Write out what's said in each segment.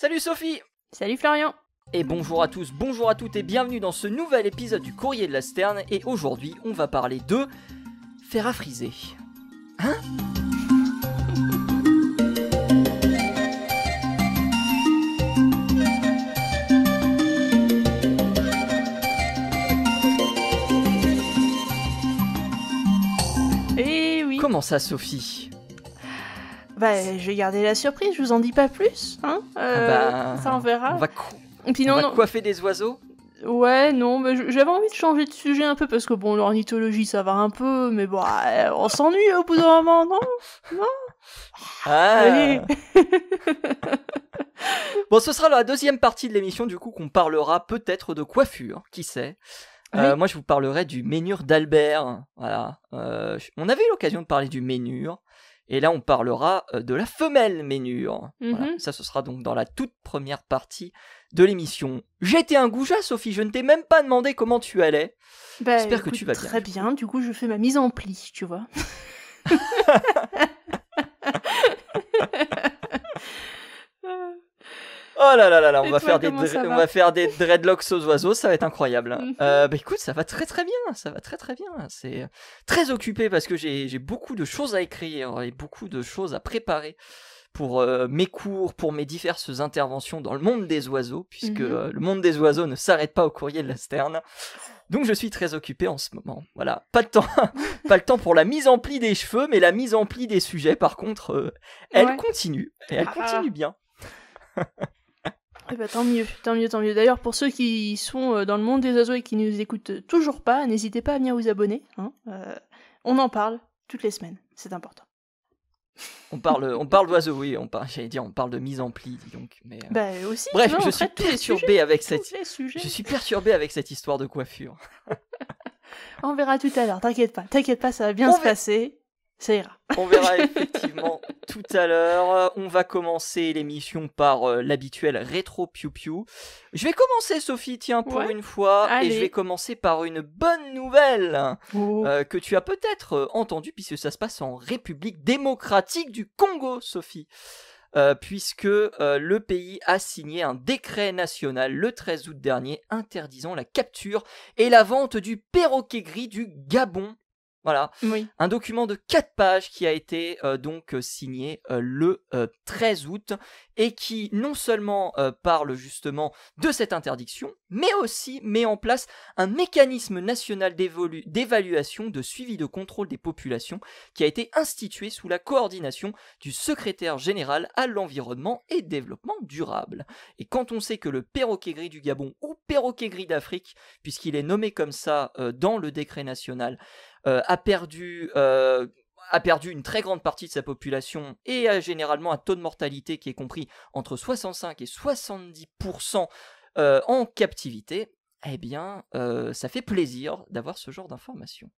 Salut Sophie. Salut Florian. Et bonjour à tous, bonjour à toutes et bienvenue dans ce nouvel épisode du Courrier de la Sterne. Et aujourd'hui, on va parler de fer à friser. Hein ? Eh oui. Comment ça, Sophie ? Bah, je vais garder la surprise, je vous en dis pas plus, hein. Ça on verra. On va coiffer des oiseaux ? Ouais, non, mais j'avais envie de changer de sujet un peu parce que bon, l'ornithologie ça va un peu, mais bon, on s'ennuie au bout d'un moment, non ? Allez. Bon, ce sera la deuxième partie de l'émission, du coup, qu'on parlera peut-être de coiffure, qui sait. Oui. Moi, je vous parlerai du Ménure d'Albert. Voilà. On avait eu l'occasion de parler du Ménure. Et là, on parlera de la femelle Ménure. Voilà. Ça, ce sera donc dans la toute première partie de l'émission. J'ai été un goujat, Sophie. Je ne t'ai même pas demandé comment tu allais. Bah, j'espère que écoute, tu vas bien. Très bien. Du coup, je fais ma mise en pli, tu vois. Oh là là là là, on Et va toi, faire des dreadlocks aux oiseaux, ça va être incroyable. Mhm. Bah écoute, ça va très très bien, ça va très très bien. C'est très occupé parce que j'ai beaucoup de choses à écrire et beaucoup de choses à préparer pour mes cours, pour mes diverses interventions dans le monde des oiseaux, puisque le monde des oiseaux ne s'arrête pas au Courrier de la Sterne. Donc je suis très occupé en ce moment. Voilà, pas le temps pour la mise en pli des cheveux, mais la mise en pli des sujets, par contre, elle continue. Et elle continue bien. Eh ben, tant mieux. D'ailleurs, pour ceux qui sont dans le monde des oiseaux et qui ne nous écoutent toujours pas, n'hésitez pas à venir vous abonner. Hein. On en parle toutes les semaines, c'est important. On parle d'oiseaux, oui, on parle de mise en pli, dis donc. Mais, Bah aussi. Bref, tu vois, je suis perturbé avec cette histoire de coiffure. On verra tout à l'heure, t'inquiète pas, ça va bien se passer. Ça ira. On verra effectivement tout à l'heure. On va commencer l'émission par l'habituel rétro piou-piou. Je vais commencer, Sophie, tiens, pour une fois. Allez. Et je vais commencer par une bonne nouvelle que tu as peut-être entendue, puisque ça se passe en République démocratique du Congo, Sophie. Puisque le pays a signé un décret national le 13 août dernier interdisant la capture et la vente du perroquet gris du Gabon. Voilà, un document de 4 pages qui a été donc signé le 13 août et qui non seulement parle justement de cette interdiction, mais aussi met en place un mécanisme national d'évaluation, de suivi de contrôle des populations qui a été institué sous la coordination du secrétaire général à l'environnement et développement durable. Et quand on sait que le perroquet gris du Gabon ou perroquet gris d'Afrique, puisqu'il est nommé comme ça dans le décret national, a perdu une très grande partie de sa population et a généralement un taux de mortalité qui est compris entre 65 et 70% en captivité, eh bien, ça fait plaisir d'avoir ce genre d'informations.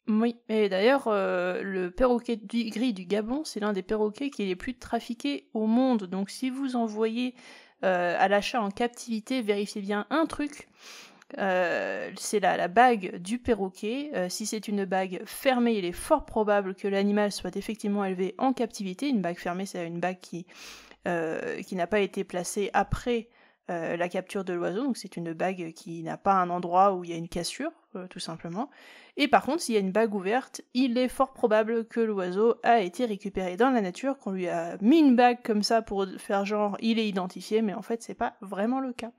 Oui, et d'ailleurs, le perroquet gris du Gabon, c'est l'un des perroquets qui est les plus trafiqués au monde. Donc si vous en voyez à l'achat en captivité, vérifiez bien un truc. C'est la bague du perroquet. Si c'est une bague fermée, il est fort probable que l'animal soit effectivement élevé en captivité. Une bague fermée, c'est une bague qui n'a pas été placée après la capture de l'oiseau, donc c'est une bague qui n'a pas un endroit où il y a une cassure, tout simplement. Et par contre, s'il y a une bague ouverte, il est fort probable que l'oiseau a été récupéré dans la nature, qu'on lui a mis une bague comme ça pour faire genre il est identifié, mais en fait c'est pas vraiment le cas.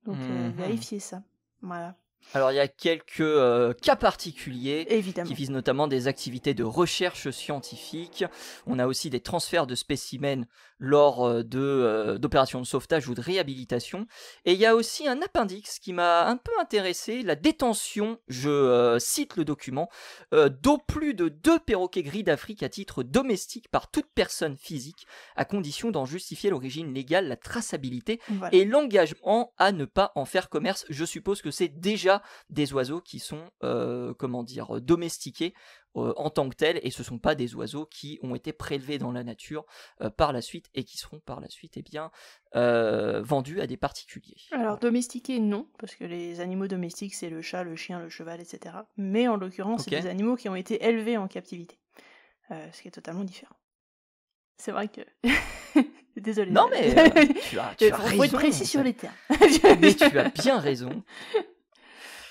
Donc vérifiez ça. Voilà. Alors il y a quelques cas particuliers Évidemment. qui visent notamment des activités de recherche scientifique. On a aussi des transferts de spécimens lors d'opérations de sauvetage ou de réhabilitation. Et il y a aussi un appendice qui m'a un peu intéressé, la détention, je cite le document, d'au plus de 2 perroquets gris d'Afrique à titre domestique par toute personne physique, à condition d'en justifier l'origine légale, la traçabilité et l'engagement à ne pas en faire commerce. Je suppose que c'est déjà des oiseaux qui sont domestiqués en tant que tels, et ce ne sont pas des oiseaux qui ont été prélevés dans la nature par la suite et qui seront par la suite vendus à des particuliers. Alors domestiqués non, parce que les animaux domestiques c'est le chat, le chien, le cheval, etc. Mais en l'occurrence c'est des animaux qui ont été élevés en captivité, ce qui est totalement différent. C'est vrai que Désolée. Non, mais tu as raison. Faut être précis sur les termes. Mais tu as bien raison.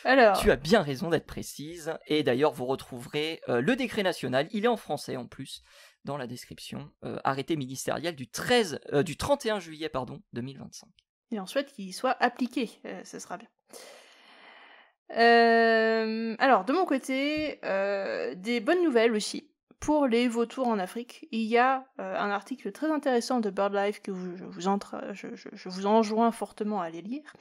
Alors... Tu as bien raison d'être précise. Et d'ailleurs, vous retrouverez le décret national, il est en français en plus, dans la description, arrêté ministériel du 31 juillet 2025. Et on souhaite qu'il soit appliqué, ce sera bien. Alors, de mon côté, des bonnes nouvelles aussi. Pour les vautours en Afrique, il y a un article très intéressant de BirdLife que je vous enjoins fortement à aller lire,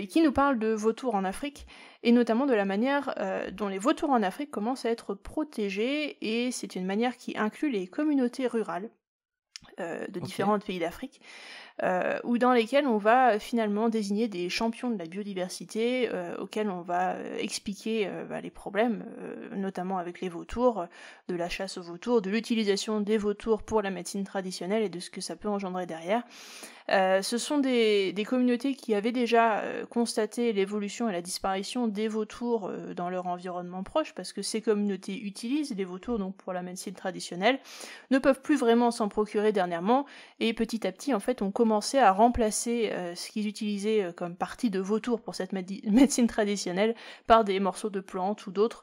qui nous parle de vautours en Afrique, et notamment de la manière dont les vautours en Afrique commencent à être protégés, et c'est une manière qui inclut les communautés rurales de différents pays d'Afrique, ou dans lesquels on va finalement désigner des champions de la biodiversité, auxquels on va expliquer les problèmes, notamment avec les vautours, de la chasse aux vautours, de l'utilisation des vautours pour la médecine traditionnelle et de ce que ça peut engendrer derrière. Ce sont des communautés qui avaient déjà constaté l'évolution et la disparition des vautours dans leur environnement proche, parce que ces communautés utilisent les vautours donc pour la médecine traditionnelle, ne peuvent plus vraiment s'en procurer dernièrement, et petit à petit en fait on commençait à remplacer ce qu'ils utilisaient comme partie de vautour pour cette médecine traditionnelle par des morceaux de plantes ou d'autres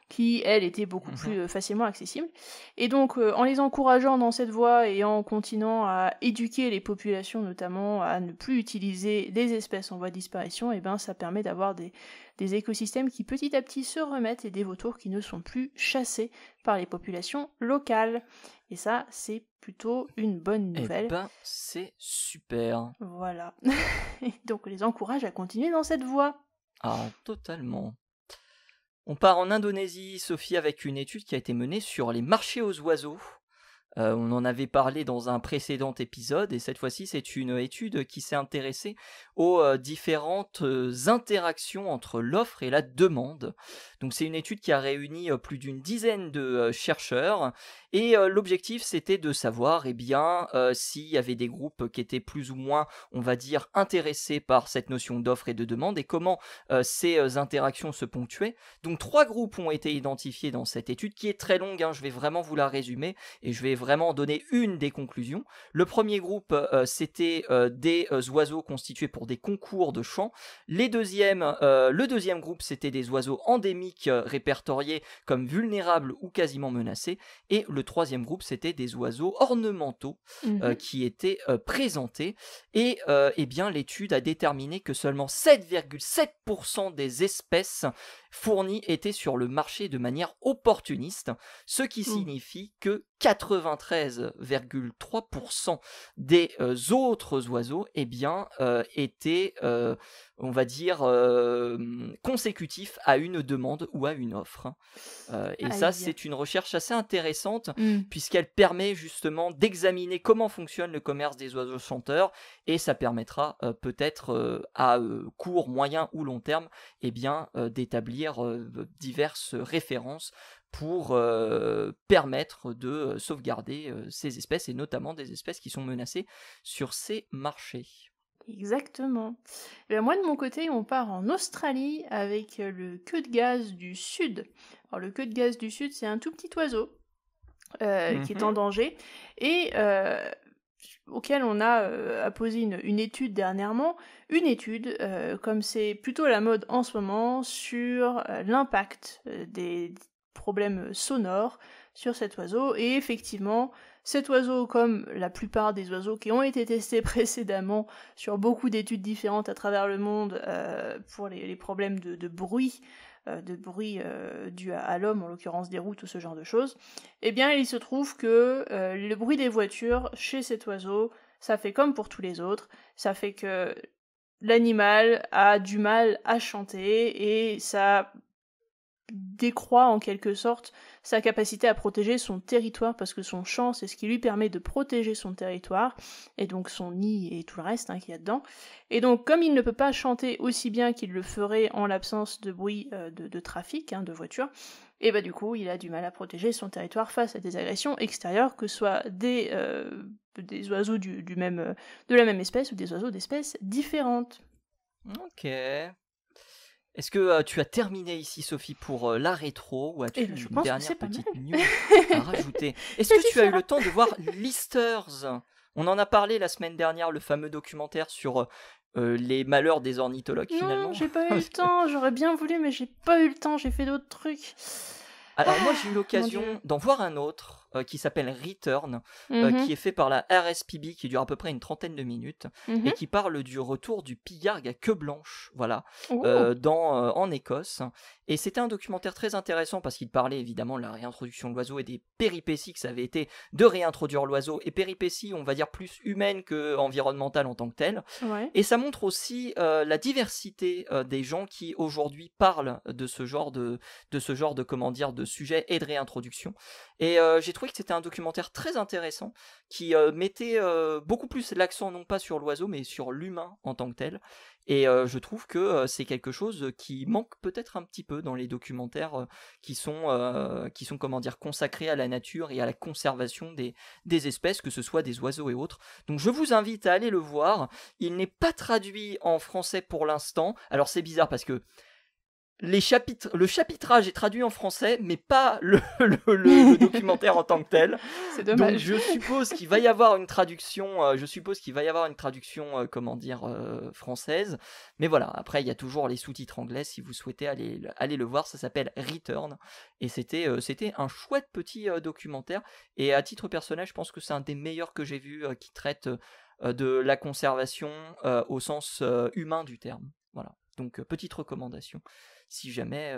qui, elles, étaient beaucoup plus facilement accessibles. Et donc, en les encourageant dans cette voie et en continuant à éduquer les populations, notamment à ne plus utiliser les espèces en voie de disparition, et ben, ça permet d'avoir des écosystèmes qui petit à petit se remettent et des vautours qui ne sont plus chassés par les populations locales. Et ça, c'est plutôt une bonne nouvelle. Eh ben, c'est super. Voilà. Donc, on les encourage à continuer dans cette voie. Ah, totalement. On part en Indonésie, Sophie, avec une étude qui a été menée sur les marchés aux oiseaux. On en avait parlé dans un précédent épisode, et cette fois-ci, c'est une étude qui s'est intéressée aux différentes interactions entre l'offre et la demande. Donc c'est une étude qui a réuni plus d'une dizaine de chercheurs, et l'objectif, c'était de savoir s'il y avait des groupes qui étaient plus ou moins, on va dire, intéressés par cette notion d'offre et de demande, et comment ces interactions se ponctuaient. Donc 3 groupes ont été identifiés dans cette étude, qui est très longue, je vais vraiment vous la résumer, et je vais vraiment donner une des conclusions. Le premier groupe, c'était des oiseaux constitués pour des concours de chant. Le deuxième groupe, c'était des oiseaux endémiques répertoriés comme vulnérables ou quasiment menacés. Et le troisième groupe, c'était des oiseaux ornementaux qui étaient présentés. Et l'étude a déterminé que seulement 7,7% des espèces fournies étaient sur le marché de manière opportuniste, ce qui signifie que 93,3% des autres oiseaux étaient, on va dire, consécutifs à une demande ou à une offre. Et ça, c'est une recherche assez intéressante, puisqu'elle permet justement d'examiner comment fonctionne le commerce des oiseaux chanteurs, et ça permettra peut-être à court, moyen ou long terme d'établir diverses références pour permettre de sauvegarder ces espèces, et notamment des espèces qui sont menacées sur ces marchés. Exactement. Moi, de mon côté, on part en Australie avec le queue de gaz du Sud. Alors, le queue de gaz du Sud, c'est un tout petit oiseau qui est en danger, et auquel on a apposé une étude dernièrement, comme c'est plutôt la mode en ce moment, sur l'impact des problèmes sonores sur cet oiseau. Et effectivement, cet oiseau, comme la plupart des oiseaux qui ont été testés précédemment sur beaucoup d'études différentes à travers le monde pour les problèmes de bruit, dû à l'homme, en l'occurrence des routes ou ce genre de choses, il se trouve que le bruit des voitures chez cet oiseau, ça fait comme pour tous les autres, ça fait que l'animal a du mal à chanter, et ça décroît en quelque sorte sa capacité à protéger son territoire, parce que son chant, c'est ce qui lui permet de protéger son territoire, et donc son nid et tout le reste qu'il y a dedans. Et donc, comme il ne peut pas chanter aussi bien qu'il le ferait en l'absence de bruit de trafic, de voiture, et du coup, il a du mal à protéger son territoire face à des agressions extérieures, que ce soit des oiseaux de la même espèce ou des oiseaux d'espèces différentes. Ok. Est-ce que tu as terminé ici, Sophie, pour la rétro, ou as-tu une dernière petite news à rajouter? Est-ce que tu as eu le temps de voir Listers On en a parlé la semaine dernière, le fameux documentaire sur les malheurs des ornithologues, finalement. Non, j'ai pas eu le temps, j'aurais bien voulu, mais j'ai pas eu le temps, j'ai fait d'autres trucs. Alors moi j'ai eu l'occasion Mon Dieu. d'en voir un autre qui s'appelle Return, qui est fait par la RSPB, qui dure à peu près une trentaine de minutes, et qui parle du retour du pigargue à queue blanche, voilà, en Écosse. Et c'était un documentaire très intéressant parce qu'il parlait évidemment de la réintroduction de l'oiseau et des péripéties que ça avait été de réintroduire l'oiseau, et péripéties on va dire plus humaines que environnementales en tant que telles. Ouais. Et ça montre aussi la diversité des gens qui aujourd'hui parlent de ce genre de comment dire, de sujets et de réintroduction. Et j'ai trouvé que c'était un documentaire très intéressant qui mettait beaucoup plus l'accent non pas sur l'oiseau mais sur l'humain en tant que tel. Et je trouve que c'est quelque chose qui manque peut-être un petit peu dans les documentaires qui sont comment dire, consacrés à la nature et à la conservation des espèces, que ce soit des oiseaux et autres. Donc je vous invite à aller le voir. Il n'est pas traduit en français pour l'instant. Alors c'est bizarre parce que le chapitrage est traduit en français, mais pas le documentaire en tant que tel. C'est dommage. Donc je suppose qu'il va y avoir une traduction, comment dire, française. Mais voilà, après il y a toujours les sous-titres anglais si vous souhaitez aller le voir. Ça s'appelle Return et c'était un chouette petit documentaire. Et à titre personnel, je pense que c'est un des meilleurs que j'ai vu qui traite de la conservation au sens humain du terme. Voilà. Donc petite recommandation. Si jamais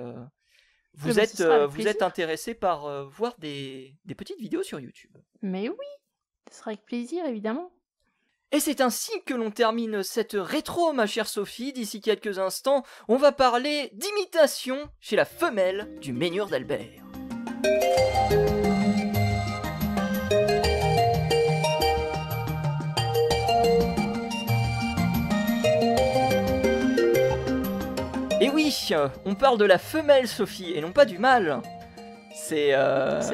vous êtes intéressé par voir des petites vidéos sur YouTube. Mais oui, ce sera avec plaisir, évidemment. Et c'est ainsi que l'on termine cette rétro, ma chère Sophie. D'ici quelques instants, on va parler d'imitation chez la femelle du Menhir d'Albert. Et oui, on parle de la femelle, Sophie, et non pas du mâle. C'est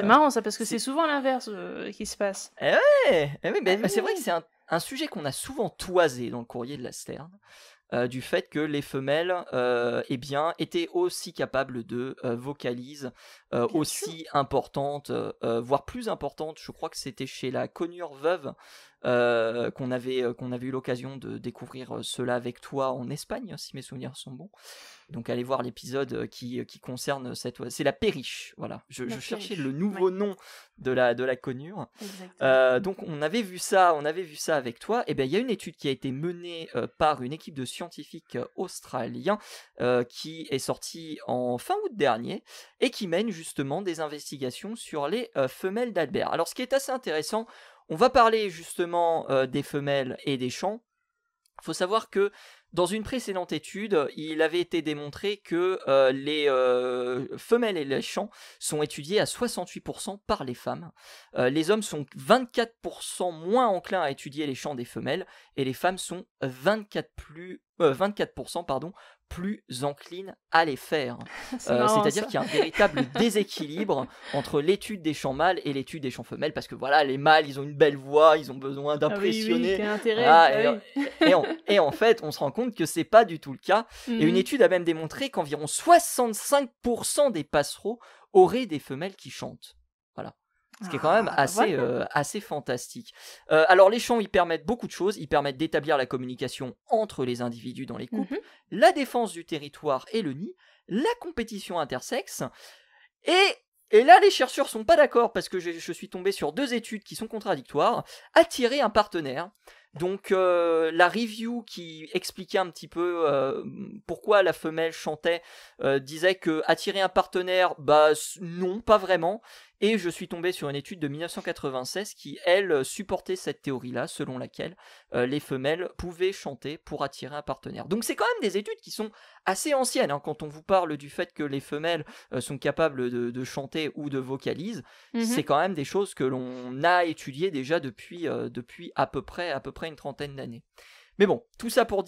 marrant ça, parce que c'est souvent l'inverse qui se passe. Eh oui, mais c'est vrai que c'est un sujet qu'on a souvent toisé dans le courrier de la Sterne, du fait que les femelles étaient aussi capables de vocalises aussi importantes, voire plus importantes. Je crois que c'était chez la conure veuve qu'on avait eu l'occasion de découvrir cela avec toi en Espagne, si mes souvenirs sont bons. Donc allez voir l'épisode qui concerne c'est la perriche, voilà. Je cherchais le nouveau nom de la conure. Donc on avait vu ça avec toi. Et bien il y a une étude qui a été menée par une équipe de scientifiques australiens qui est sortie en fin août dernier et qui mène justement des investigations sur les femelles d'Albert. Alors ce qui est assez intéressant, on va parler justement des femelles et des chants. Il faut savoir que dans une précédente étude, il avait été démontré que les femelles et les chants sont étudiés à 68% par les femmes. Les hommes sont 24% moins enclins à étudier les chants des femelles et les femmes sont 24% plus enclines à les faire. C'est-à-dire qu'il y a un véritable déséquilibre entre l'étude des chants mâles et l'étude des chants femelles, parce que voilà, les mâles, ils ont une belle voix, ils ont besoin d'impressionner. Et en fait, on se rend compte que c'est pas du tout le cas. Et une étude a même démontré qu'environ 65% des passereaux auraient des femelles qui chantent. Voilà. Ce qui est quand même assez fantastique. Alors les chants, ils permettent beaucoup de choses. Ils permettent d'établir la communication entre les individus dans les couples, la défense du territoire et le nid, la compétition intersexes. Et là, les chercheurs sont pas d'accord parce que je suis tombé sur 2 études qui sont contradictoires. Attirer un partenaire. Donc la review qui expliquait un petit peu pourquoi la femelle chantait disait que attirer un partenaire, non, pas vraiment. Et je suis tombé sur une étude de 1996 qui, elle, supportait cette théorie-là, selon laquelle les femelles pouvaient chanter pour attirer un partenaire. Donc c'est quand même des études qui sont assez anciennes, hein, quand on vous parle du fait que les femelles sont capables de chanter ou de vocaliser. C'est quand même des choses que l'on a étudiées déjà depuis à peu près une trentaine d'années. Mais bon, tout ça pour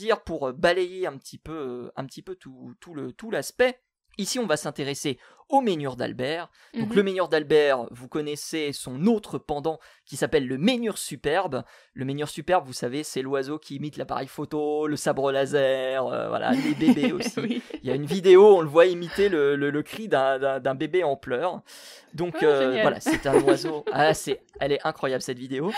balayer un petit peu tout l'aspect. Ici, on va s'intéresser au Menhir d'Albert. Donc le Menhir d'Albert, vous connaissez son autre pendant qui s'appelle le Menhir superbe. Le Menhir superbe, vous savez, c'est l'oiseau qui imite l'appareil photo, le sabre laser, voilà, les bébés aussi. Oui. Il y a une vidéo, on le voit imiter le cri d'un bébé en pleurs. Donc voilà, c'est un oiseau. Elle est incroyable cette vidéo.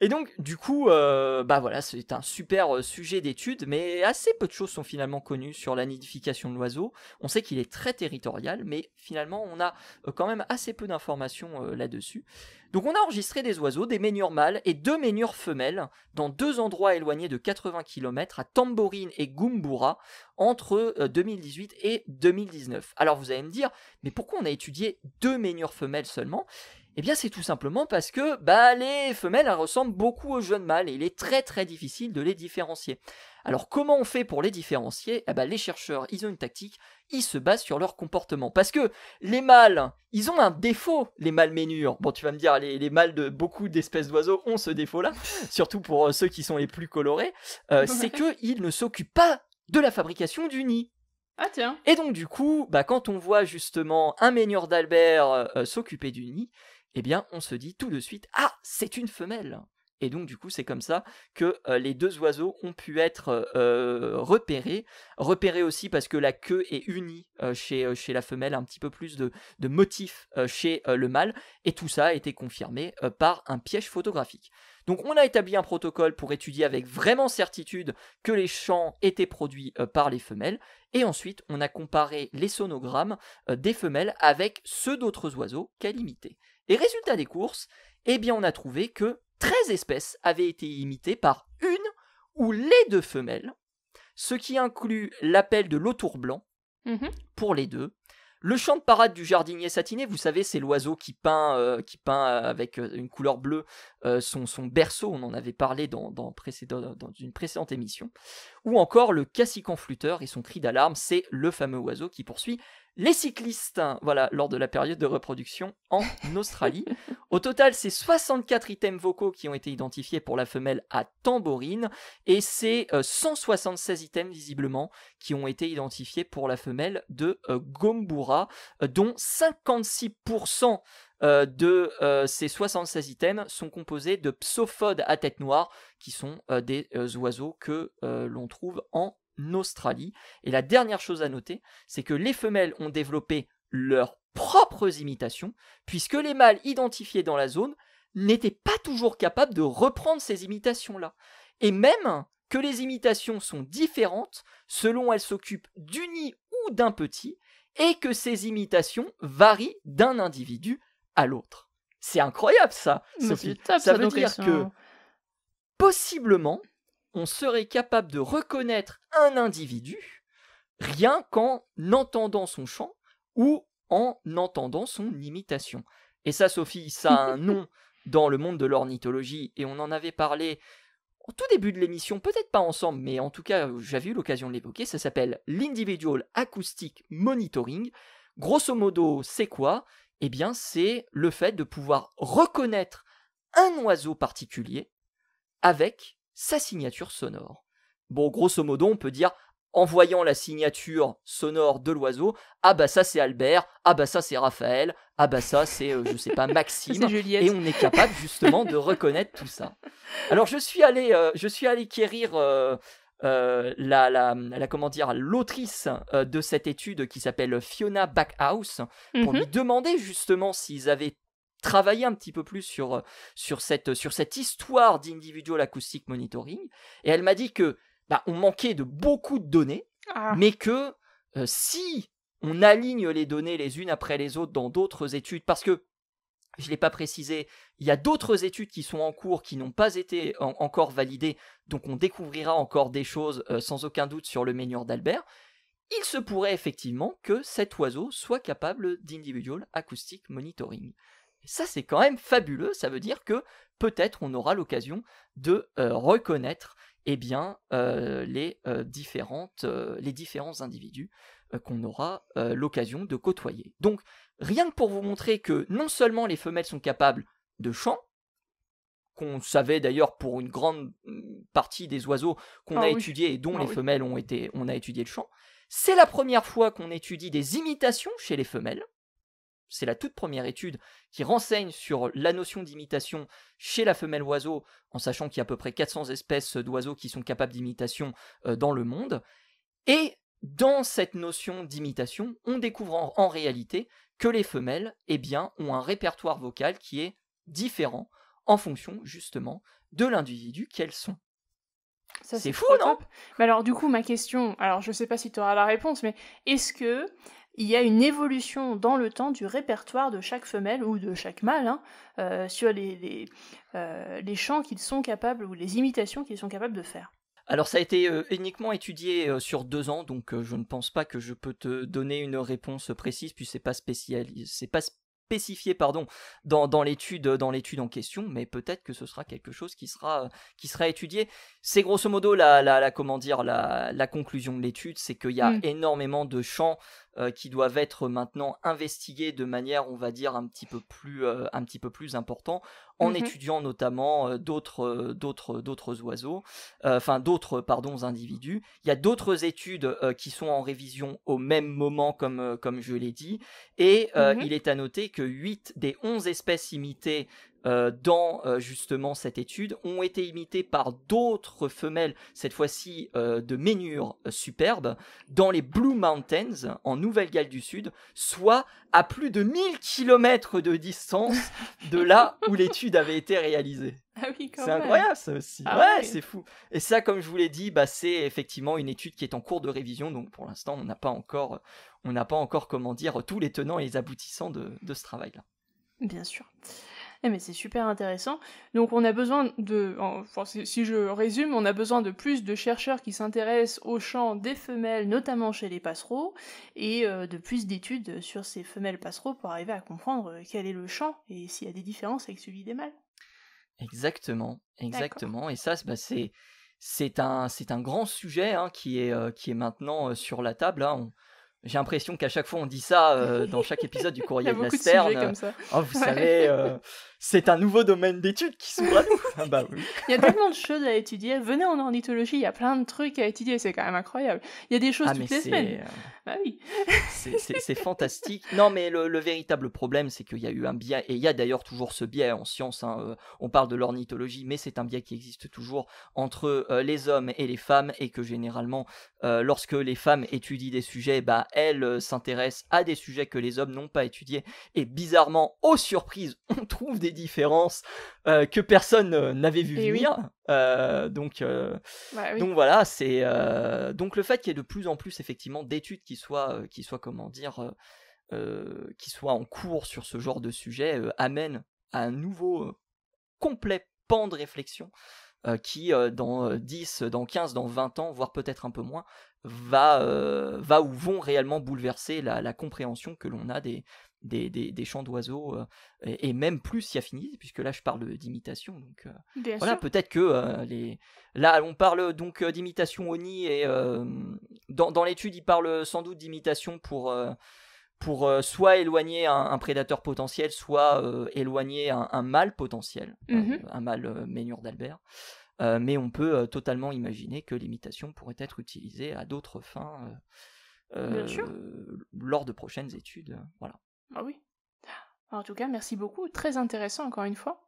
Et donc, du coup, voilà, c'est un super sujet d'étude, mais assez peu de choses sont finalement connues sur la nidification de l'oiseau. On sait qu'il est très territorial, mais finalement, on a quand même assez peu d'informations là-dessus. Donc, on a enregistré des oiseaux, des ménures mâles et 2 ménures femelles dans 2 endroits éloignés de 80 km à Tamborine et Gumbura entre 2018 et 2019. Alors, vous allez me dire, mais pourquoi on a étudié 2 ménures femelles seulement ? Eh bien, c'est tout simplement parce que les femelles elles ressemblent beaucoup aux jeunes mâles et il est très très difficile de les différencier. Alors, comment on fait pour les différencier ? Les chercheurs, ils ont une tactique, ils se basent sur leur comportement. Parce que les mâles, ils ont un défaut, les mâles ménures. Bon, tu vas me dire, les mâles de beaucoup d'espèces d'oiseaux ont ce défaut-là, surtout pour ceux qui sont les plus colorés, c'est qu'ils ne s'occupent pas de la fabrication du nid. Ah tiens. Et donc, du coup, quand on voit justement un ménure d'Albert s'occuper du nid, eh bien, on se dit tout de suite, ah, c'est une femelle. Et donc, du coup, c'est comme ça que les 2 oiseaux ont pu être repérés. Repérés aussi parce que la queue est unie chez la femelle, un petit peu plus de motifs chez le mâle. Et tout ça a été confirmé par un piège photographique. Donc, on a établi un protocole pour étudier avec vraiment certitude que les chants étaient produits par les femelles. Et ensuite, on a comparé les sonogrammes des femelles avec ceux d'autres oiseaux qu'elles imitaient. Et résultat des courses, eh bien on a trouvé que 13 espèces avaient été imitées par une ou les 2 femelles, ce qui inclut l'appel de l'autour blanc pour les 2. Le chant de parade du jardinier satiné, vous savez, c'est l'oiseau qui peint avec une couleur bleue son berceau, on en avait parlé dans une précédente émission. Ou encore le cassican flûteur et son cri d'alarme, c'est le fameux oiseau qui poursuit les cyclistes, lors de la période de reproduction en Australie. Au total, c'est 64 items vocaux qui ont été identifiés pour la femelle à Tamborine, et c'est 176 items visiblement qui ont été identifiés pour la femelle de Gumbura, dont 56% de ces 76 items sont composés de psophodes à tête noire, qui sont des oiseaux que l'on trouve en Australie. Et la dernière chose à noter, c'est que les femelles ont développé leurs propres imitations, puisque les mâles identifiés dans la zone n'étaient pas toujours capables de reprendre ces imitations-là. Et même que les imitations sont différentes selon elles s'occupent du nid ou d'un petit, et que ces imitations varient d'un individu à l'autre. C'est incroyable ça, Sophie. Ça veut dire que possiblement on serait capable de reconnaître un individu rien qu'en entendant son chant ou en entendant son imitation. Et ça, Sophie, ça a un nom dans le monde de l'ornithologie, et on en avait parlé au tout début de l'émission, peut-être pas ensemble, mais en tout cas, j'avais eu l'occasion de l'évoquer, ça s'appelle l'Individual Acoustic Monitoring. Grosso modo, c'est quoi ? Eh bien, c'est le fait de pouvoir reconnaître un oiseau particulier avec sa signature sonore. Bon, grosso modo, on peut dire, en voyant la signature sonore de l'oiseau, ah ça c'est Albert, ah ça c'est Raphaël, ah ça c'est, je sais pas, Maxime, et on est capable justement de reconnaître tout ça. Alors je suis allé quérir l'autrice de cette étude qui s'appelle Fiona Backhouse pour lui demander justement s'ils avaient travailler un petit peu plus sur cette histoire d'Individual Acoustic Monitoring, et elle m'a dit que on manquait de beaucoup de données, mais que si on aligne les données les unes après les autres dans d'autres études, parce que je ne l'ai pas précisé, il y a d'autres études qui sont en cours qui n'ont pas été encore validées, donc on découvrira encore des choses sans aucun doute sur le ménure d'Albert. Il se pourrait effectivement que cet oiseau soit capable d'Individual Acoustic Monitoring. Ça, c'est quand même fabuleux, ça veut dire que peut-être on aura l'occasion de reconnaître les différents individus qu'on aura l'occasion de côtoyer. Donc, rien que pour vous montrer que non seulement les femelles sont capables de chant, qu'on savait d'ailleurs pour une grande partie des oiseaux qu'on a étudiés et dont les femelles on a étudié le chant, c'est la première fois qu'on étudie des imitations chez les femelles. C'est la toute première étude qui renseigne sur la notion d'imitation chez la femelle oiseau, en sachant qu'il y a à peu près 400 espèces d'oiseaux qui sont capables d'imitation dans le monde. Et dans cette notion d'imitation, on découvre en réalité que les femelles ont un répertoire vocal qui est différent en fonction justement de l'individu qu'elles sont. Ça, c'est fou, trop non? top. Mais alors du coup, ma question, alors je sais pas si tu auras la réponse, mais est-ce que il y a une évolution dans le temps du répertoire de chaque femelle ou de chaque mâle sur les chants qu'ils sont capables ou les imitations qu'ils sont capables de faire? Alors ça a été uniquement étudié sur 2 ans, donc je ne pense pas que je peux te donner une réponse précise, puis c'est pas spécifié dans l'étude en question, mais peut-être que ce sera quelque chose qui sera étudié. C'est grosso modo la conclusion de l'étude, c'est qu'il y a énormément de champs qui doivent être maintenant investigués de manière, on va dire, un petit peu plus important, en étudiant notamment d'autres oiseaux, d'autres individus. Il y a d'autres études qui sont en révision au même moment, comme je l'ai dit, et il est à noter que 8 des 11 espèces imitées dans justement cette étude ont été imitées par d'autres femelles, cette fois-ci de Ménure superbes, dans les Blue Mountains, en Nouvelle-Galles du Sud, soit à plus de 1000 km de distance de là où l'étude avait été réalisée. Ah oui, quand c'est même. Incroyable ça aussi. Ah ouais. C'est fou. Et ça, comme je vous l'ai dit, c'est effectivement une étude qui est en cours de révision, donc pour l'instant, on n'a pas encore, comment dire, tous les tenants et les aboutissants de ce travail-là. Bien sûr. Mais c'est super intéressant. Donc on a besoin si je résume, on a besoin de plus de chercheurs qui s'intéressent au chant des femelles, notamment chez les passereaux, et de plus d'études sur ces femelles passereaux pour arriver à comprendre quel est le chant et s'il y a des différences avec celui des mâles. Exactement. Et ça, c'est un grand sujet qui est maintenant sur la table. J'ai l'impression qu'à chaque fois on dit ça dans chaque épisode du Courrier de la Sterne. Comme ça. Vous savez, c'est un nouveau domaine d'études qui s'ouvre à nous. Bah oui. Il y a tellement de choses à étudier. Venez en ornithologie, il y a plein de trucs à étudier, c'est quand même incroyable. Il y a des choses toutes les semaines. Bah oui. c'est fantastique. Non, mais le véritable problème, c'est qu'il y a eu un biais, et il y a d'ailleurs toujours ce biais en science. On parle de l'ornithologie, mais c'est un biais qui existe toujours entre les hommes et les femmes, et que généralement, lorsque les femmes étudient des sujets, elles s'intéressent à des sujets que les hommes n'ont pas étudiés, et bizarrement, aux surprises, on trouve des différences que personne n'avait vu venir. Oui. Donc voilà, c'est donc le fait qu'il y ait de plus en plus effectivement d'études qui soient en cours sur ce genre de sujet amène à un nouveau complet pan de réflexion qui dans 10, dans 15, dans 20 ans, voire peut-être un peu moins, va ou vont réellement bouleverser la compréhension que l'on a des chants d'oiseaux, et même plus si affinité, puisque là je parle d'imitation, donc voilà, sûr. Peut-être que là on parle donc d'imitation au nid, et dans l'étude il parle sans doute d'imitation pour soit éloigner un prédateur potentiel, soit éloigner un mâle potentiel, un mâle Ménure d'Albert. Mais on peut totalement imaginer que l'imitation pourrait être utilisée à d'autres fins lors de prochaines études. Voilà. Ah oui. En tout cas, merci beaucoup. Très intéressant encore une fois.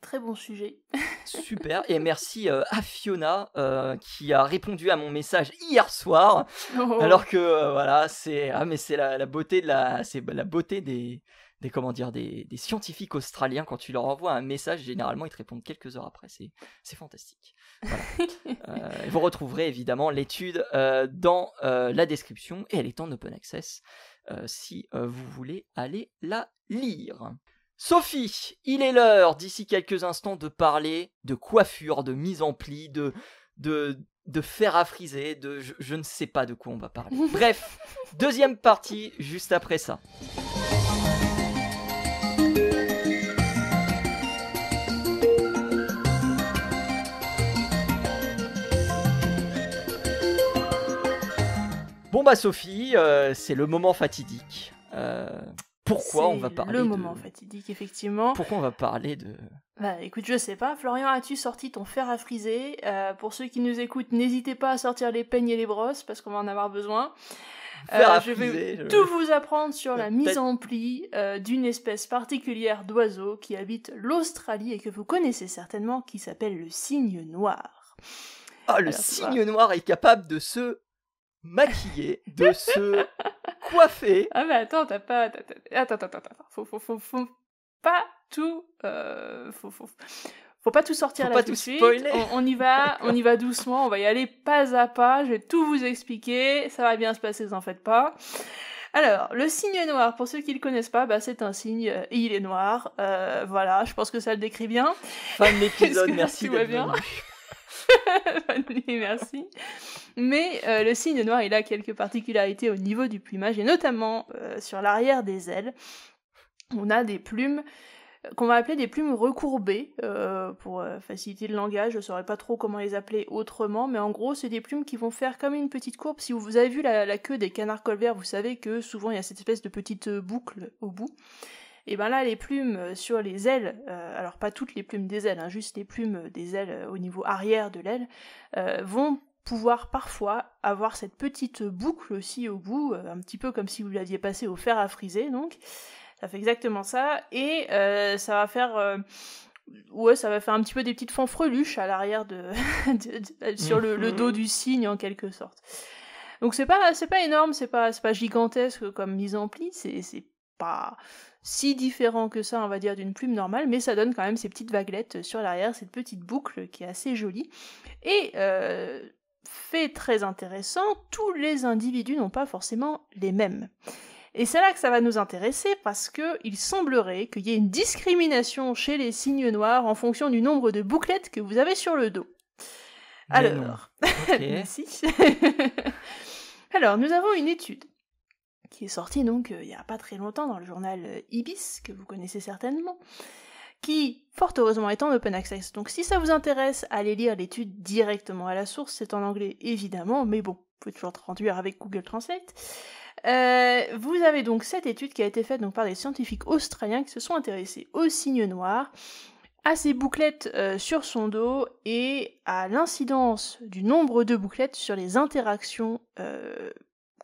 Très bon sujet. Super, et merci à Fiona qui a répondu à mon message hier soir, alors que voilà, c'est la beauté des scientifiques australiens. Quand tu leur envoies un message, généralement ils te répondent quelques heures après. C'est fantastique. Voilà. Vous retrouverez évidemment l'étude dans la description, et elle est en open access si vous voulez aller la lire. Sophie, il est l'heure d'ici quelques instants de parler de coiffure, de mise en pli, de fer à friser, je ne sais pas de quoi on va parler. Bref, deuxième partie juste après ça. Bon Sophie, c'est le moment fatidique. Pourquoi on va parler le moment fatidique, effectivement. Pourquoi on va parler de... Écoute, je sais pas. Florian, as-tu sorti ton fer à friser? Pour ceux qui nous écoutent, n'hésitez pas à sortir les peignes et les brosses, parce qu'on va en avoir besoin. Je vais tout vous apprendre sur la mise en pli d'une espèce particulière d'oiseau qui habite l'Australie et que vous connaissez certainement, qui s'appelle le cygne noir. Le cygne noir est capable de se maquiller, de se coiffer. Ah mais attends, Attends. Faut pas tout... Faut pas tout sortir là tout de suite. On y va doucement, on va y aller pas à pas, je vais tout vous expliquer, ça va bien se passer, vous en faites pas. Alors, le cygne noir, pour ceux qui le connaissent pas, c'est un cygne et il est noir. Voilà, je pense que ça le décrit bien. Fin de l'épisode, merci d'être venu. Merci. Mais le cygne noir, il a quelques particularités au niveau du plumage, et notamment sur l'arrière des ailes. On a des plumes qu'on va appeler des plumes recourbées, pour faciliter le langage, je saurais pas trop comment les appeler autrement, mais en gros, c'est des plumes qui vont faire comme une petite courbe. Si vous avez vu la queue des canards colverts, vous savez que souvent il y a cette espèce de petite boucle au bout. Et ben là, les plumes sur les ailes, alors pas toutes les plumes des ailes, juste les plumes des ailes au niveau arrière de l'aile, vont pouvoir parfois avoir cette petite boucle aussi au bout, un petit peu comme si vous l'aviez passé au fer à friser, donc... Ça fait exactement ça, et ça va faire un petit peu des petites fanfreluches à l'arrière sur le dos du cygne en quelque sorte. Donc c'est pas énorme, c'est pas gigantesque comme mise en pli, c'est pas si différent que ça, on va dire, d'une plume normale, mais ça donne quand même ces petites vaguelettes sur l'arrière, cette petite boucle qui est assez jolie. Et fait très intéressant, tous les individus n'ont pas forcément les mêmes. Et c'est là que ça va nous intéresser, parce que il semblerait qu'il y ait une discrimination chez les cygnes noirs en fonction du nombre de bouclettes que vous avez sur le dos. Alors, si. Alors, nous avons une étude qui est sortie donc il n'y a pas très longtemps dans le journal Ibis, que vous connaissez certainement, qui, fort heureusement, est en open access. Donc si ça vous intéresse, allez lire l'étude directement à la source, c'est en anglais évidemment, mais bon, vous pouvez toujours traduire avec Google Translate. Vous avez donc cette étude qui a été faite donc par des scientifiques australiens qui se sont intéressés au cygne noir, à ses bouclettes sur son dos et à l'incidence du nombre de bouclettes sur les interactions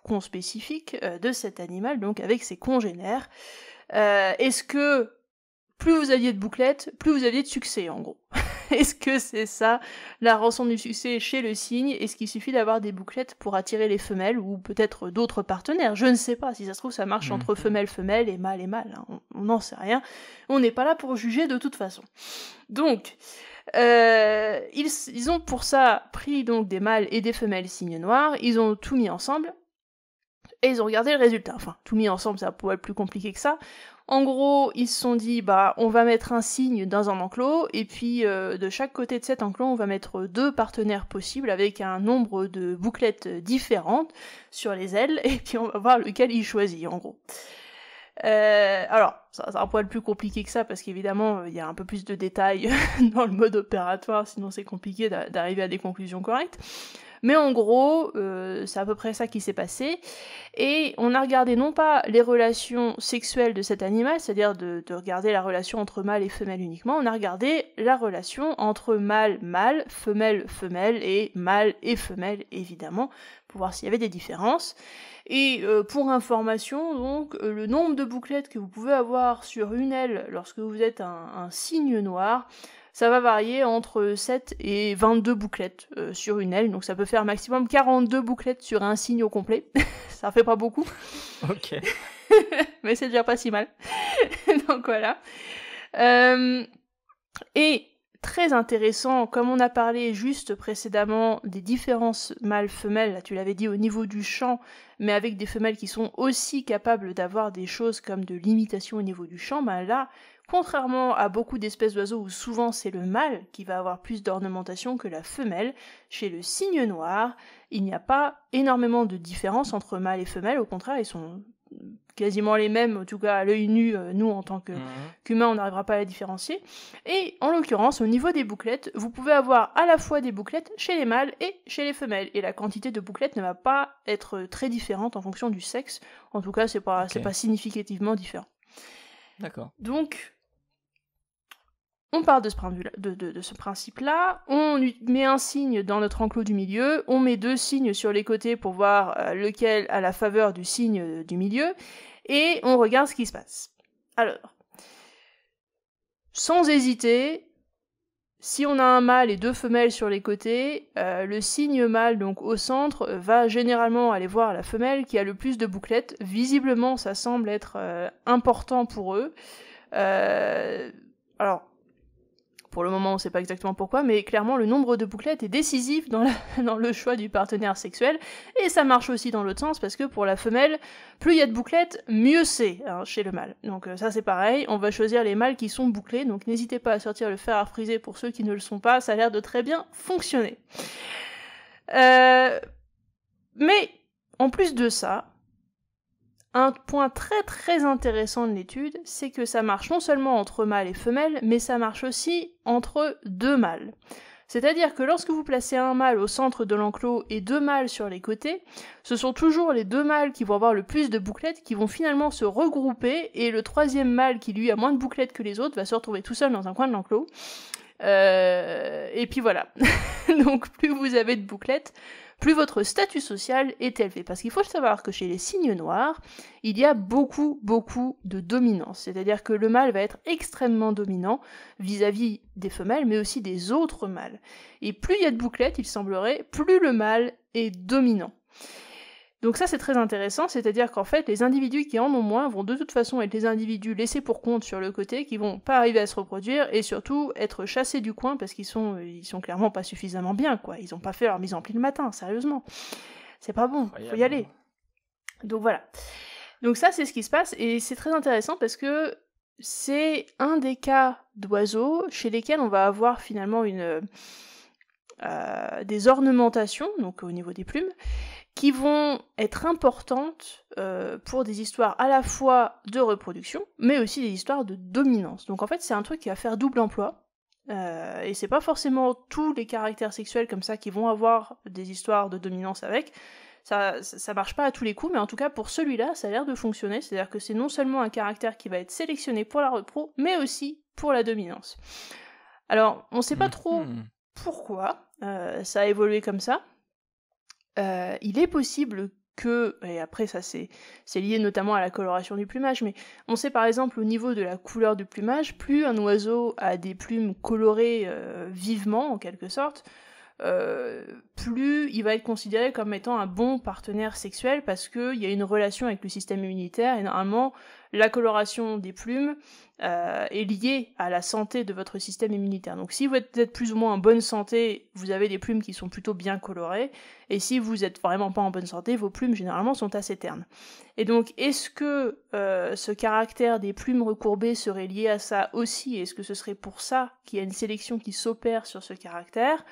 conspécifiques de cet animal, donc avec ses congénères. Est-ce que plus vous aviez de bouclettes, plus vous aviez de succès, en gros. Est-ce que c'est ça, la rançon du succès chez le cygne? Est-ce qu'il suffit d'avoir des bouclettes pour attirer les femelles, ou peut-être d'autres partenaires? Je ne sais pas, si ça se trouve, ça marche entre femelle et mâle, on n'en sait rien. On n'est pas là pour juger de toute façon. Donc, ils ont pour ça pris donc des mâles et des femelles cygnes noirs, ils ont tout mis ensemble, et ils ont regardé le résultat. Enfin, tout mis ensemble, ça pourrait être plus compliqué que ça. En gros, ils se sont dit, on va mettre un cygne dans un enclos, et puis de chaque côté de cet enclos, on va mettre 2 partenaires possibles avec un nombre de bouclettes différentes sur les ailes, et puis on va voir lequel il choisit, en gros. Alors, ça un poil plus compliqué que ça, parce qu'évidemment, il y a un peu plus de détails dans le mode opératoire, sinon c'est compliqué d'arriver à des conclusions correctes. Mais en gros, c'est à peu près ça qui s'est passé. Et on a regardé non pas les relations sexuelles de cet animal, c'est-à-dire de regarder la relation entre mâle et femelle uniquement, on a regardé la relation entre mâle-mâle, femelle-femelle et mâle et femelle, évidemment, pour voir s'il y avait des différences. Et pour information, donc, le nombre de bouclettes que vous pouvez avoir sur une aile lorsque vous êtes un cygne noir, ça va varier entre 7 et 22 bouclettes sur une aile, donc ça peut faire maximum 42 bouclettes sur un cygne au complet. Ça fait pas beaucoup. Ok. Mais c'est déjà pas si mal. Donc voilà. Et très intéressant, comme on a parlé juste précédemment des différences mâles-femelles, là tu l'avais dit au niveau du chant, mais avec des femelles qui sont aussi capables d'avoir des choses comme de l'imitation au niveau du chant, là, contrairement à beaucoup d'espèces d'oiseaux où souvent c'est le mâle qui va avoir plus d'ornementation que la femelle, chez le cygne noir, il n'y a pas énormément de différence entre mâle et femelle, au contraire, ils sont quasiment les mêmes, en tout cas à l'œil nu, nous en tant qu'humains on n'arrivera pas à les différencier. Et en l'occurrence, au niveau des bouclettes, vous pouvez avoir à la fois des bouclettes chez les mâles et chez les femelles, et la quantité de bouclettes ne va pas être très différente en fonction du sexe, en tout cas c'est pas significativement différent. D'accord. Donc, on part de ce principe-là, on met un cygne dans notre enclos du milieu, on met 2 cygnes sur les côtés pour voir lequel a la faveur du cygne du milieu, et on regarde ce qui se passe. Alors, sans hésiter, si on a un mâle et 2 femelles sur les côtés, le cygne mâle, donc au centre, va généralement aller voir la femelle qui a le plus de bouclettes. Visiblement, ça semble être important pour eux. Alors, pour le moment, on ne sait pas exactement pourquoi, mais clairement, le nombre de bouclettes est décisif dans le choix du partenaire sexuel, et ça marche aussi dans l'autre sens, parce que pour la femelle, plus il y a de bouclettes, mieux c'est chez le mâle. Donc ça c'est pareil, on va choisir les mâles qui sont bouclés, donc n'hésitez pas à sortir le fer à friser pour ceux qui ne le sont pas, ça a l'air de très bien fonctionner. Mais, en plus de ça, un point très très intéressant de l'étude, c'est que ça marche non seulement entre mâles et femelles, mais ça marche aussi entre deux mâles. C'est-à-dire que lorsque vous placez un mâle au centre de l'enclos et deux mâles sur les côtés, ce sont toujours les deux mâles qui vont avoir le plus de bouclettes qui vont finalement se regrouper, et le troisième mâle qui lui a moins de bouclettes que les autres va se retrouver tout seul dans un coin de l'enclos. Et puis voilà. Donc plus vous avez de bouclettes, plus votre statut social est élevé. Parce qu'il faut savoir que chez les cygnes noirs, il y a beaucoup de dominance. C'est-à-dire que le mâle va être extrêmement dominant vis-à-vis des femelles, mais aussi des autres mâles. Et plus il y a de bouclettes, il semblerait, plus le mâle est dominant. Donc ça c'est très intéressant, c'est-à-dire qu'en fait les individus qui en ont moins vont de toute façon être les individus laissés pour compte sur le côté, qui vont pas arriver à se reproduire, et surtout être chassés du coin parce qu'ils sont clairement pas suffisamment bien, quoi. Ils ont pas fait leur mise en pli le matin, sérieusement. C'est pas bon, faut y aller. Donc voilà. Donc ça c'est ce qui se passe, et c'est très intéressant parce que c'est un des cas d'oiseaux chez lesquels on va avoir finalement des ornementations, donc au niveau des plumes, qui vont être importantes pour des histoires à la fois de reproduction, mais aussi des histoires de dominance. Donc en fait, c'est un truc qui va faire double emploi, et c'est pas forcément tous les caractères sexuels comme ça qui vont avoir des histoires de dominance avec. Ça marche pas à tous les coups, mais en tout cas pour celui-là, ça a l'air de fonctionner, c'est-à-dire que c'est non seulement un caractère qui va être sélectionné pour la repro, mais aussi pour la dominance. Alors, on sait pas trop pourquoi ça a évolué comme ça. Il est possible que, et après ça c'est lié notamment à la coloration du plumage, mais on sait par exemple au niveau de la couleur du plumage, plus un oiseau a des plumes colorées vivement en quelque sorte, plus il va être considéré comme étant un bon partenaire sexuel parce qu'il y a une relation avec le système immunitaire, et normalement la coloration des plumes est liée à la santé de votre système immunitaire. Donc si vous êtes plus ou moins en bonne santé, vous avez des plumes qui sont plutôt bien colorées, et si vous êtes vraiment pas en bonne santé, vos plumes généralement sont assez ternes. Et donc est-ce que ce caractère des plumes recourbées serait lié à ça aussi? Est-ce que ce serait pour ça qu'il y a une sélection qui s'opère sur ce caractère?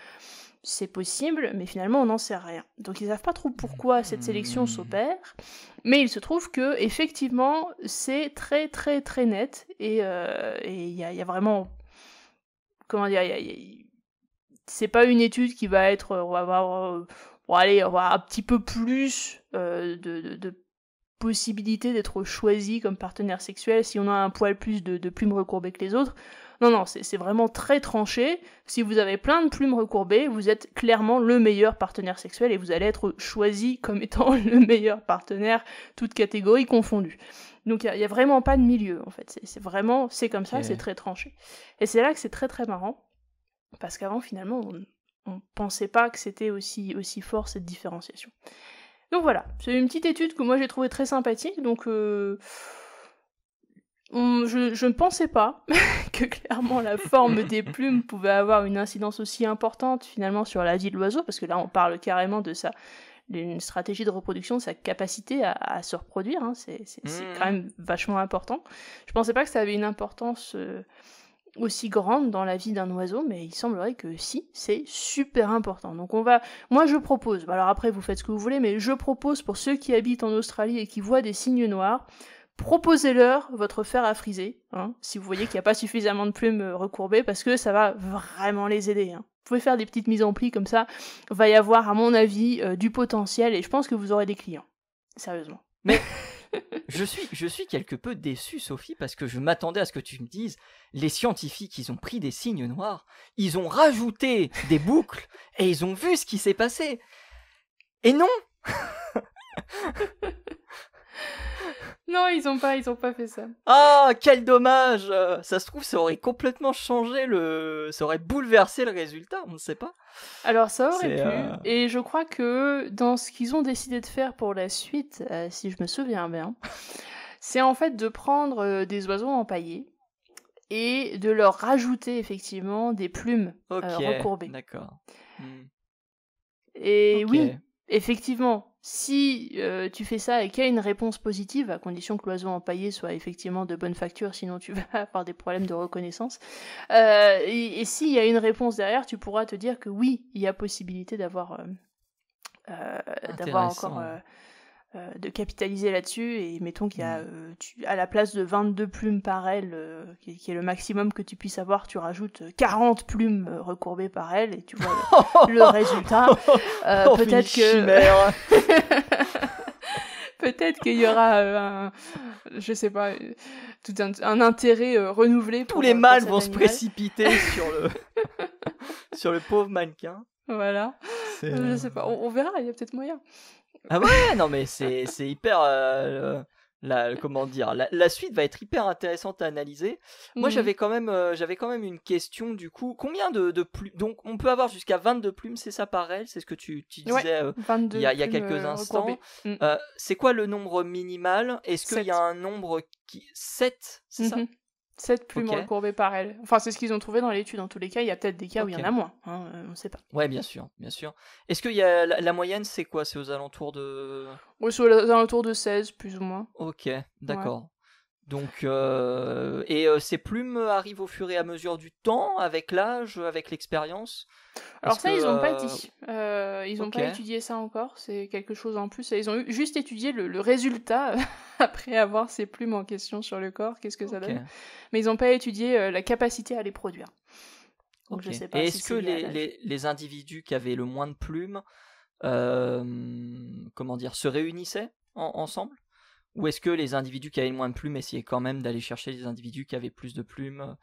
C'est possible, mais finalement on n'en sait rien. Donc ils savent pas trop pourquoi cette sélection s'opère, mais il se trouve que effectivement c'est très très très net, et il y a vraiment, comment dire, c'est pas une étude qui va être, on va avoir un petit peu plus de possibilité d'être choisi comme partenaire sexuel si on a un poil plus de plumes recourbées que les autres. Non, c'est vraiment très tranché. Si vous avez plein de plumes recourbées, vous êtes clairement le meilleur partenaire sexuel et vous allez être choisi comme étant le meilleur partenaire, toutes catégories confondues. Donc il y a vraiment pas de milieu, en fait. C'est comme ça, c'est très tranché. Et c'est là que c'est très très marrant, parce qu'avant, finalement, on pensait pas que c'était aussi fort, cette différenciation. Donc voilà, c'est une petite étude que moi j'ai trouvée très sympathique, donc je ne pensais pas que clairement la forme des plumes pouvait avoir une incidence aussi importante finalement sur la vie de l'oiseau, parce que là on parle carrément de ça, d'une stratégie de reproduction, de sa capacité à se reproduire, hein. C'est quand même vachement important. Je pensais pas que ça avait une importance aussi grande dans la vie d'un oiseau, mais il semblerait que si, c'est super important. Donc moi je propose, alors après vous faites ce que vous voulez, mais je propose pour ceux qui habitent en Australie et qui voient des cygnes noirs, proposez-leur votre fer à friser, hein, si vous voyez qu'il n'y a pas suffisamment de plumes recourbées, parce que ça va vraiment les aider, hein. Vous pouvez faire des petites mises en pli comme ça, va y avoir à mon avis du potentiel, et je pense que vous aurez des clients. Sérieusement. Mais je suis quelque peu déçu, Sophie, parce que je m'attendais à ce que tu me dises, les scientifiques, ils ont pris des cygnes noirs, ils ont rajouté des boucles, et ils ont vu ce qui s'est passé. Et non. Non, ils ont pas fait ça. Ah, quel dommage! Ça se trouve, ça aurait complètement changé ça aurait bouleversé le résultat, on ne sait pas. Alors ça aurait pu, et je crois que dans ce qu'ils ont décidé de faire pour la suite, si je me souviens bien, c'est en fait de prendre des oiseaux empaillés, et de leur rajouter effectivement des plumes recourbées. D'accord. Et oui, effectivement, si tu fais ça et qu'il y a une réponse positive, à condition que l'oiseau empaillé soit effectivement de bonne facture, sinon tu vas avoir des problèmes de reconnaissance, et s'il y a une réponse derrière, tu pourras te dire que oui, il y a possibilité d'avoir encore... de capitaliser là-dessus, et mettons qu'il y a à la place de 22 plumes par aile, qui est le maximum que tu puisses avoir, tu rajoutes 40 plumes recourbées par aile, et tu vois le résultat. Peut-être que peut-être qu'il y aura je sais pas, tout un intérêt renouvelé. Tous les mâles vont se précipiter sur le pauvre mannequin. Voilà. Je sais pas, on verra, il y a peut-être moyen. Ah ouais, non mais c'est hyper comment dire, la suite va être hyper intéressante à analyser. Moi j'avais quand même une question du coup. Combien de plumes? Donc on peut avoir jusqu'à 22 plumes, c'est ça par aile, c'est ce que tu disais il y a quelques instants. C'est quoi le nombre minimal? Est-ce qu'il y a un nombre 7, c'est ça? 7 plumes recourbées par aile. Enfin, c'est ce qu'ils ont trouvé dans l'étude. Dans tous les cas, il y a peut-être des cas où il y en a moins. On ne sait pas. Ouais, bien sûr. Est-ce qu'il y a la moyenne, c'est quoi? C'est aux alentours de... Oui, c'est aux alentours de 16, plus ou moins. Ok, d'accord. Ouais. Donc, ces plumes arrivent au fur et à mesure du temps, avec l'âge, avec l'expérience? Alors ça, ils n'ont pas dit. Ils n'ont pas étudié ça encore. C'est quelque chose en plus. Ils ont juste étudié le résultat après avoir ces plumes en question sur le corps. Qu'est-ce que ça donne? Mais ils n'ont pas étudié la capacité à les produire. Donc je sais pas. Et est-ce que les individus qui avaient le moins de plumes, se réunissaient ensemble? Ou est-ce que les individus qui avaient le moins de plumes essayaient quand même d'aller chercher les individus qui avaient plus de plumes?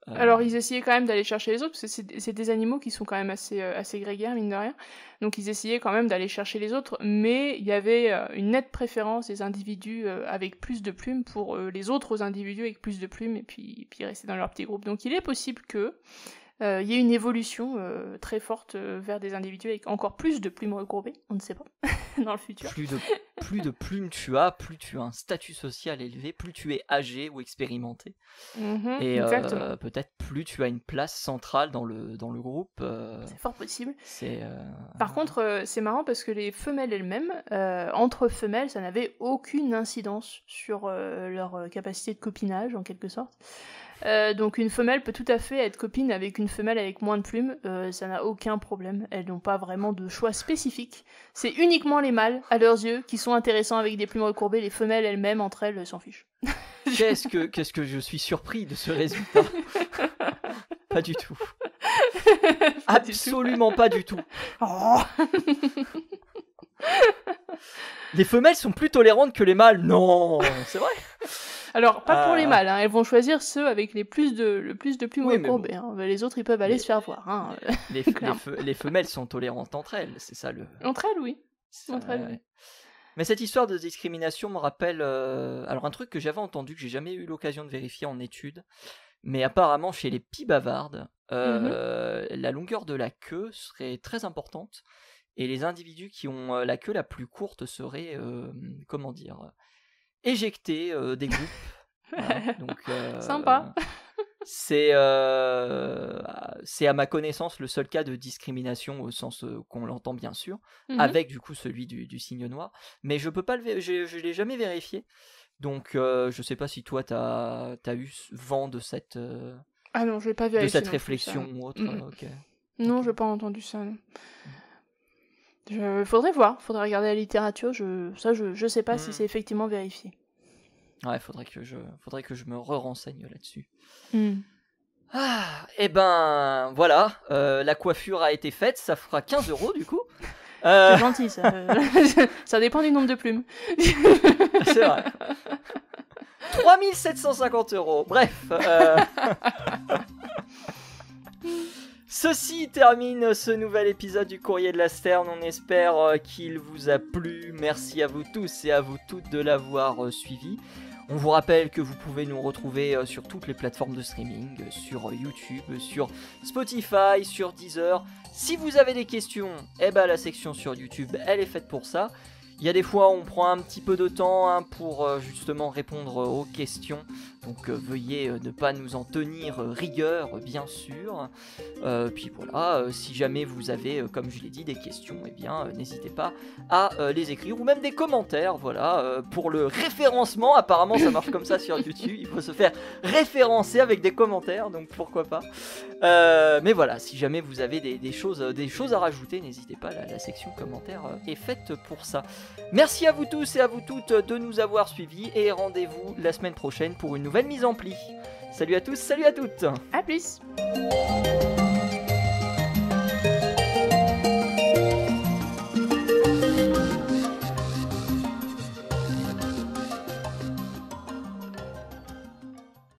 Alors ils essayaient quand même d'aller chercher les autres, parce que c'est des animaux qui sont quand même assez grégaires, mine de rien. Donc ils essayaient quand même d'aller chercher les autres, mais il y avait une nette préférence des individus avec plus de plumes pour les autres individus avec plus de plumes, et puis rester dans leur petit groupe. Donc il est possible que il y ait une évolution très forte vers des individus avec encore plus de plumes recourbées, on ne sait pas, dans le futur. Plus de plumes tu as, plus tu as un statut social élevé, plus tu es âgé ou expérimenté. Et peut-être plus tu as une place centrale dans le groupe. C'est fort possible. Par contre, c'est marrant parce que les femelles elles-mêmes, entre femelles, ça n'avait aucune incidence sur leur capacité de copinage, en quelque sorte. Donc une femelle peut tout à fait être copine avec une femelle avec moins de plumes, ça n'a aucun problème, elles n'ont pas vraiment de choix spécifique. C'est uniquement les mâles, à leurs yeux, qui sont intéressants avec des plumes recourbées, les femelles elles-mêmes, entre elles, s'en fichent. Qu'est-ce que je suis surpris de ce résultat. Pas du tout. Absolument pas du tout. Oh. Les femelles sont plus tolérantes que les mâles. Non, c'est vrai. Alors, pas pour les mâles, elles vont choisir ceux avec le plus de plumes recourbées. Bon. Les autres, ils peuvent aller se faire voir. Les femelles sont tolérantes entre elles, c'est ça le... Entre elles, oui. Oui. Mais cette histoire de discrimination me rappelle alors un truc que j'avais entendu, que j'ai jamais eu l'occasion de vérifier en étude, mais apparemment chez les pies bavardes, la longueur de la queue serait très importante, et les individus qui ont la queue la plus courte seraient, éjectés des groupes. Voilà, donc, sympa. C'est à ma connaissance le seul cas de discrimination au sens qu'on l'entend bien sûr, avec du coup celui du cygne noir, mais je peux pas je l'ai jamais vérifié, donc je sais pas si toi t'as eu vent de cette ah non, je vais pas vérifier de cette réflexion ou autre. Non, j'ai pas entendu ça. Faudrait regarder la littérature, je sais pas si c'est effectivement vérifié. Ouais, faudrait que je me renseigne là-dessus. Ah, et ben voilà, la coiffure a été faite, ça fera 15 € du coup. C'est gentil, ça. Ça dépend du nombre de plumes. C'est vrai. 3750 €. Bref. Ceci termine ce nouvel épisode du Courrier de la Sterne. On espère qu'il vous a plu. Merci à vous tous et à vous toutes de l'avoir suivi. On vous rappelle que vous pouvez nous retrouver sur toutes les plateformes de streaming, sur YouTube, sur Spotify, sur Deezer. Si vous avez des questions, la section sur YouTube, elle est faite pour ça. Il y a des fois on prend un petit peu de temps hein, pour justement répondre aux questions. Donc veuillez ne pas nous en tenir rigueur, bien sûr. Puis voilà, si jamais vous avez, comme je l'ai dit, des questions, eh bien n'hésitez pas à les écrire ou même des commentaires. Voilà, pour le référencement, apparemment ça marche comme ça sur YouTube. Il faut se faire référencer avec des commentaires, donc pourquoi pas. Mais voilà, si jamais vous avez des choses à rajouter, n'hésitez pas. La section commentaires est faite pour ça. Merci à vous tous et à vous toutes de nous avoir suivis et rendez-vous la semaine prochaine pour une nouvelle mise en pli. Salut à tous, salut à toutes. À plus.